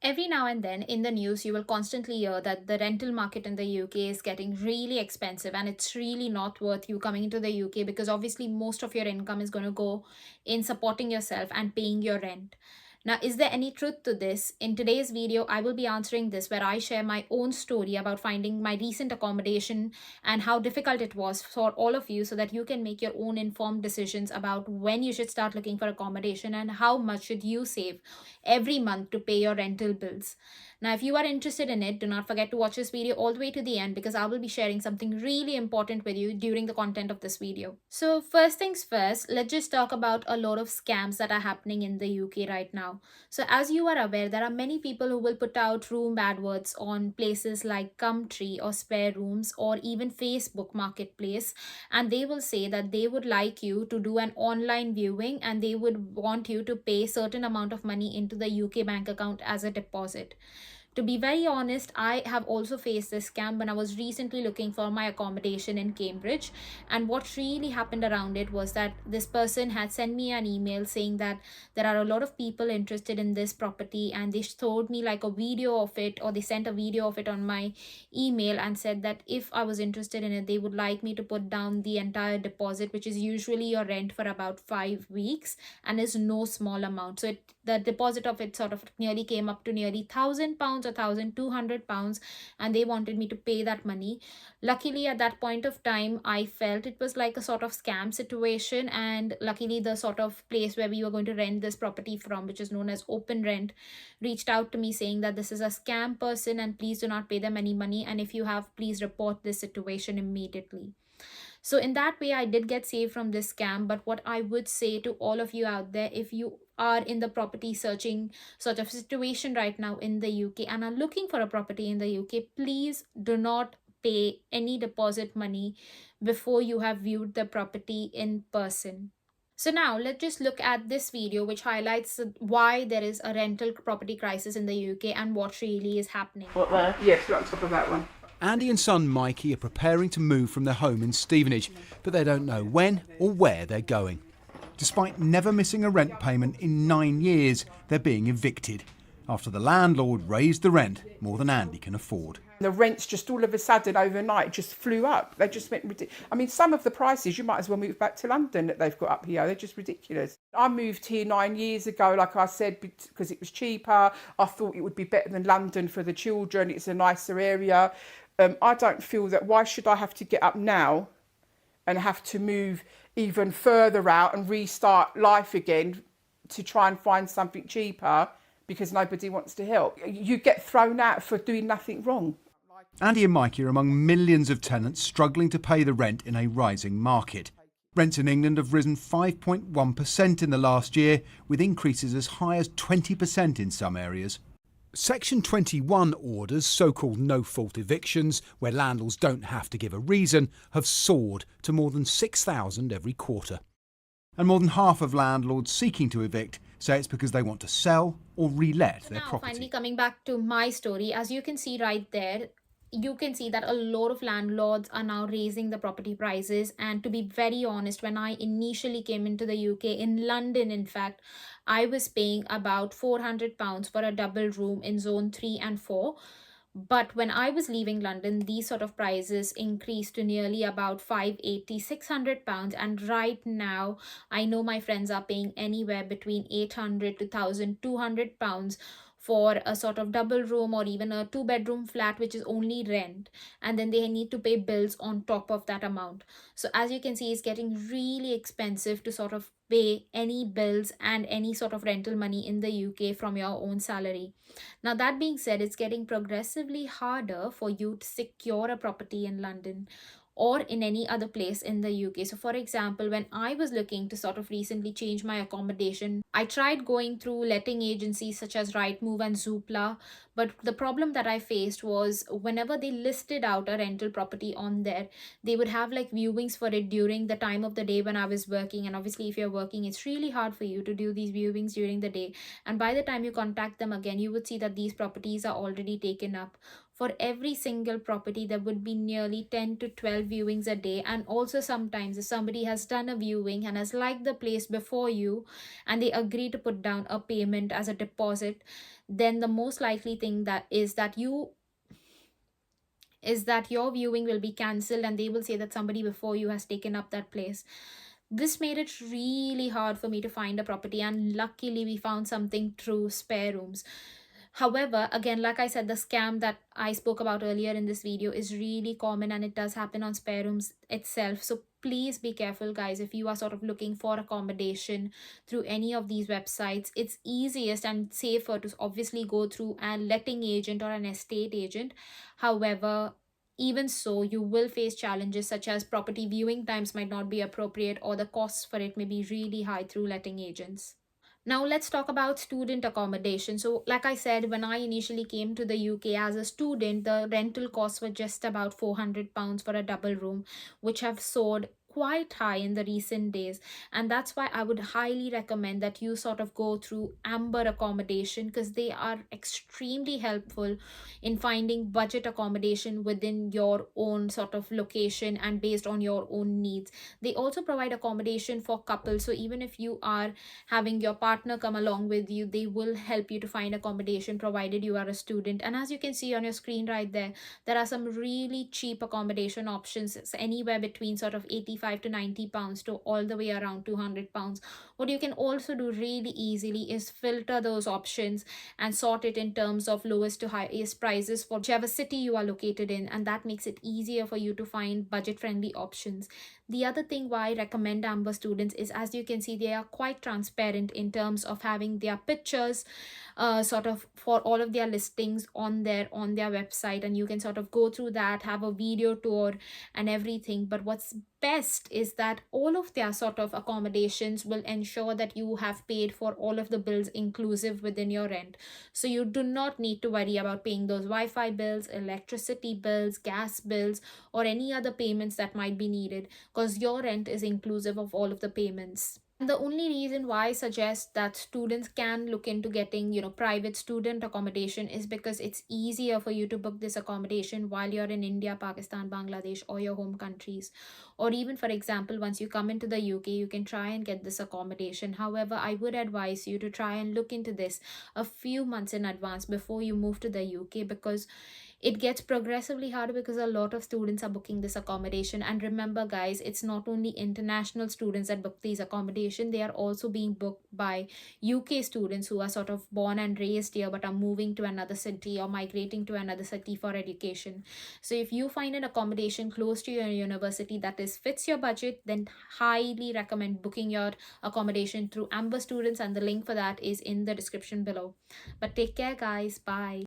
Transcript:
Every now and then in the news, you will constantly hear that the rental market in the UK is getting really expensive and it's really not worth you coming into the UK because obviously most of your income is going to go in supporting yourself and paying your rent. Now, is there any truth to this? In today's video, I will be answering this where I share my own story about finding my recent accommodation and how difficult it was for all of you so that you can make your own informed decisions about when you should start looking for accommodation and how much should you save every month to pay your rental bills. Now, if you are interested in it, do not forget to watch this video all the way to the end because I will be sharing something really important with you during the content of this video. So first things first, let's just talk about a lot of scams that are happening in the UK right now. So as you are aware, there are many people who will put out room adverts on places like Gumtree or Spare Rooms or even Facebook Marketplace, and they will say that they would like you to do an online viewing and they would want you to pay certain amount of money into the UK bank account as a deposit. To be very honest, I have also faced this scam when I was recently looking for my accommodation in Cambridge. And what really happened around it was that this person had sent me an email saying that there are a lot of people interested in this property, and they showed me like a video of it, or they sent a video of it on my email and said that if I was interested in it, they would like me to put down the entire deposit, which is usually your rent for about 5 weeks and is no small amount. So the deposit of it sort of nearly came up to nearly £1,000 or £1,200, and they wanted me to pay that money. Luckily, at that point of time, I felt it was like a sort of scam situation, and luckily, the sort of place where we were going to rent this property from, which is known as Open Rent, reached out to me saying that this is a scam person and please do not pay them any money. And if you have, please report this situation immediately. So in that way, I did get saved from this scam. But what I would say to all of you out there, if you are in the property searching sort of situation right now in the UK and are looking for a property in the UK, please do not pay any deposit money before you have viewed the property in person. So now let's just look at this video which highlights why there is a rental property crisis in the UK and what really is happening. What there? Yes, right on top of that one. Andy and son Mikey are preparing to move from their home in Stevenage, but they don't know when or where they're going. Despite never missing a rent payment in 9 years, they're being evicted after the landlord raised the rent more than Andy can afford. The rents just all of a sudden overnight just flew up. They just went ridiculous. I mean, some of the prices, you might as well move back to London that they've got up here. They're just ridiculous. I moved here 9 years ago, like I said, because it was cheaper. I thought it would be better than London for the children. It's a nicer area. I don't feel that, why should I have to get up now and have to move even further out and restart life again to try and find something cheaper because nobody wants to help? You get thrown out for doing nothing wrong. Andy and Mikey are among millions of tenants struggling to pay the rent in a rising market. Rents in England have risen 5.1% in the last year, with increases as high as 20% in some areas. Section 21 orders, so-called no-fault evictions, where landlords don't have to give a reason, have soared to more than 6,000 every quarter. And more than half of landlords seeking to evict say it's because they want to sell or re-let their property. Finally, coming back to my story, as you can see right there, you can see that a lot of landlords are now raising the property prices. And to be very honest, when I initially came into the UK, in London in fact, I was paying about £400 for a double room in zone 3 and 4. But when I was leaving London, these sort of prices increased to nearly about £580, £600. And right now, I know my friends are paying anywhere between £800 to £1,200 for a sort of double room or even a 2-bedroom flat, which is only rent. And then they need to pay bills on top of that amount. So as you can see, it's getting really expensive to sort of pay any bills and any sort of rental money in the UK from your own salary. Now, that being said, it's getting progressively harder for you to secure a property in London or in any other place in the UK. So for example, when I was looking to sort of recently change my accommodation, I tried going through letting agencies such as Rightmove and Zoopla, but the problem that I faced was whenever they listed out a rental property on there, they would have like viewings for it during the time of the day when I was working. And obviously if you're working, it's really hard for you to do these viewings during the day. And by the time you contact them again, you would see that these properties are already taken up for every single property there would be nearly 10 to 12 viewings a day. And also sometimes if somebody has done a viewing and has liked the place before you and they agree to put down a payment as a deposit, then the most likely thing is that your viewing will be cancelled and they will say that somebody before you has taken up that place. This made it really hard for me to find a property, and luckily we found something through spare rooms. However, again, like I said, the scam that I spoke about earlier in this video is really common and it does happen on spare rooms itself. So please be careful, guys, if you are sort of looking for accommodation through any of these websites. It's easiest and safer to obviously go through a letting agent or an estate agent. However, even so, you will face challenges such as property viewing times might not be appropriate, or the costs for it may be really high through letting agents. Now let's talk about student accommodation. So like I said, when I initially came to the UK as a student, the rental costs were just about £400 for a double room, which have soared quite high in the recent days. And that's why I would highly recommend that you sort of go through Amber Accommodation, because they are extremely helpful in finding budget accommodation within your own sort of location and based on your own needs. They also provide accommodation for couples, so even if you are having your partner come along with you, they will help you to find accommodation provided you are a student. And as you can see on your screen right there are some really cheap accommodation options. It's anywhere between sort of 85 to 90 pounds to all the way around 200 pounds. What you can also do really easily is filter those options and sort it in terms of lowest to highest prices for whichever city you are located in, and that makes it easier for you to find budget friendly options. The other thing why I recommend AmberStudents is, as you can see, they are quite transparent in terms of having their pictures sort of for all of their listings on their website, and you can sort of go through that, have a video tour and everything. But what's best is that all of their sort of accommodations will ensure that you have paid for all of the bills inclusive within your rent. So you do not need to worry about paying those Wi-Fi bills, electricity bills, gas bills, or any other payments that might be needed, because your rent is inclusive of all of the payments. And the only reason why I suggest that students can look into getting, private student accommodation is because it's easier for you to book this accommodation while you're in India, Pakistan, Bangladesh, or your home countries. Or even, for example, once you come into the UK, you can try and get this accommodation. However, I would advise you to try and look into this a few months in advance before you move to the UK, because it gets progressively harder because a lot of students are booking this accommodation. And remember, guys, it's not only international students that book these accommodation, they are also being booked by UK students who are sort of born and raised here but are moving to another city or migrating to another city for education. So if you find an accommodation close to your university that is fits your budget, then highly recommend booking your accommodation through AmberStudents, and the link for that is in the description below. But take care, guys. Bye.